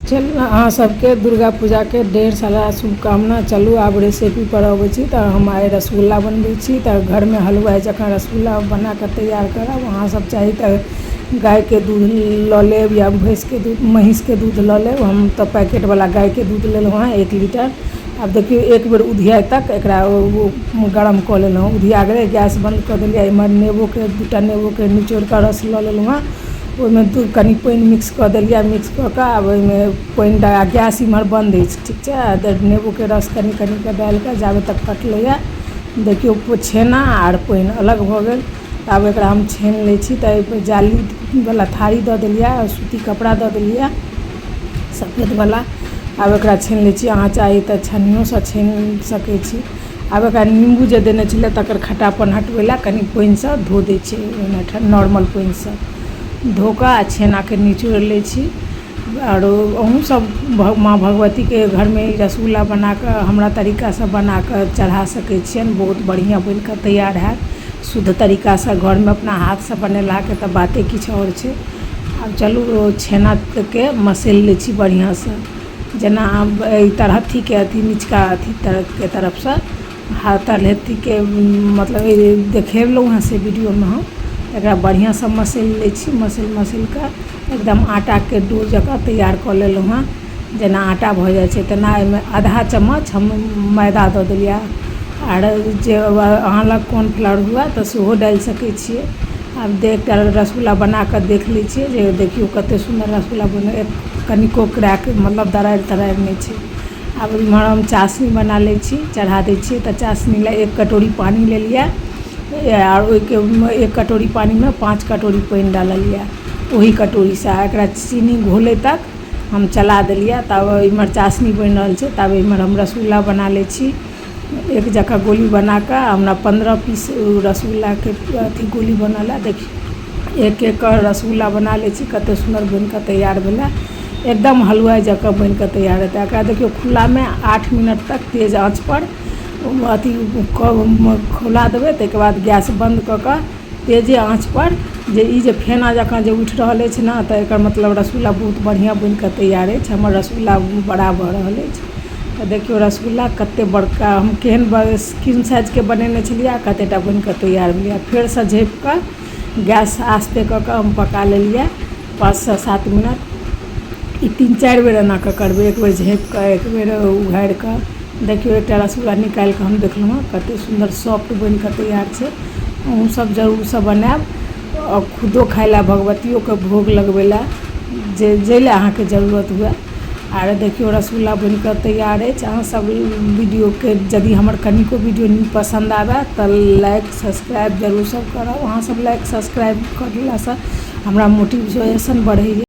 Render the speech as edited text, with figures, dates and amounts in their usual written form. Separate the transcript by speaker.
Speaker 1: चल अहाँ सबके दुर्गा पूजा के ढेर सारा शुभकामना। चलू आब रेसिपी पर अबै छी। तऽ हम आइ रसगुल्ला बनबै छी। तऽ घर में हलवाई जकाँ रसगुल्ला बना के तैयार करब। अहाँ सब चाही तऽ गाय के दूध लऽ लेब या भैंस के दूध महींस के दूध लऽ लेब। हम तऽ पैकेट वाला गाय के दूध लेलहुँ हैं 1 लीटर। आब देखियो एक बेर उधियाए तक एकरा गरम कऽ लेलहुँ। उधिया गेलै गैस बंद कऽ देलिए। एमहर नेबो के 2टा नेबो के निचोड़ के रस लऽ लेलहुँ हैं। ओहिमे कनी पानी मिक्स कऽ देलिए। मिक्स कऽ के आब ओहिमे पानी डाला गैस इमहर बंद अछि ठीक छै। नेबो के रस कनी कनी के डाल के जाबे तक फटलैया देखियो छेना आर पानी अलग भऽ गेल। आब एकरा हम छानि लै छी। तऽ एहि पर जाली वाला थारी दऽ देलिए सूती कपड़ा दऽ देलिए सफेद वाला। आब एकरा छानि लै छी। अहाँ चाही तऽ छन्नियों से छानि सकै छी। आब एकरा नींबू जे देने छलै तकर खट्टापन हटबै ला कनी पानी से धो दै छी। ओहिमे नॉर्मल पानी से धो के आ छेना के निचोड़ लै छी। और अहूँ सब माँ भगवती के घर में रसगुल्ला बना के हमरा तरीका से बना के चढ़ा सकै छियनि। बहुत बढ़िया बन के तैयार हैत। शुद्ध तरीका से घर में अपना हाथ से बनेला के तऽ बाते किछु और छै। आब चलू छेना के मसलि लै छी बढ़िया से। जेना एहि तरहथी के अथी निचका अथी के तरफ से हाथ तरहथी के मतलब देखेलहुँ हैं से वीडियो में हम। एकरा बढ़िया से मसलि लै छी। मसलि के एकदम आटा के डो जकाँ तैयार कऽ लेलहुँ हैं। जेना आटा भऽ जाइ छै तेना एहिमे आधा चम्मच हम मैदा दऽ देलिए। आर जे अहाँ लग कॉर्नफ्लावर हुए तऽ सेहो डालि सकै छियै। आब एकटा रसगुल्ला बना के देख लै छियै जे देखियो कते सुंदर रसगुल्ला बने। कनिको क्रैक मतलब दरारि तरारि नहीं छै। आब इमहर हम चाशनी बना लै छी चढ़ा दै छियै। तऽ चाशनी ला 1 कटोरी पानी ले लिया और ओहि के 1 कटोरी पानी में 5 कटोरी पानी डाललिए। वही कटोरी से एकरा चीनी घोले तक हम चला देलिए। तब इमहर चाशनी बन रहल छै। तब इमहर हम रसगुल्ला बना लै छी। एक जगह गोली बना के हमरा 15 पीस रसगुल्ला के अथी गोली बनल है। देखिए एक एक रसगुल्ला बना लै छी। कते सुंदर बन के तैयार भेलै। एकदम हलवाई जकाँ बन के तैयार हेतै। एकरा देखियो खुला में 8 मिनट तक तेज आंच पर अथी खुला देबै। ताहिके बाद गैस बंद कऽ के तेजे आंच पर जे फेना जकाँ जे उठि रहल अछि ने तऽ एकर मतलब रसगुल्ला बहुत बढ़िया बन के तैयार अछि। हमर रसगुल्ला बड़ा भऽ रहल अछि। तऽ देखियो रसगुल्ला कते बड़का हम केहन स्क्रीन साइज के बनेने छलिए कतेटा बन के तैयार भेलै। फेर से झाँपि के गैस आस्ते कऽ के हम पका लेलिए 5 से 7 मिनट। ई 3-4 बेर एना के करबै। एक बेर झाँपि के एक बेर उघारि के देखियो एकटा रसगुल्ला निकालि के हम देखलहुँ हैं कते सुंदर सॉफ्ट बन के तैयार छै। अहूँ सब जरूर से बनाएब और खुदो खाइ ला भगवतियों के भोग लगबै ला जे ला अहाँ के जरूरत हुए। आर देखियो रसगुल्ला बन के तैयार अछि। अहाँ सब वीडियो के यदि हमर कनिको वीडियो पसंद आवे तऽ लाइक सब्सक्राइब जरूर सब करब। अहाँ सब लाइक सब्सक्राइब करला से हमरा मोटिवेशन बढ़ैया।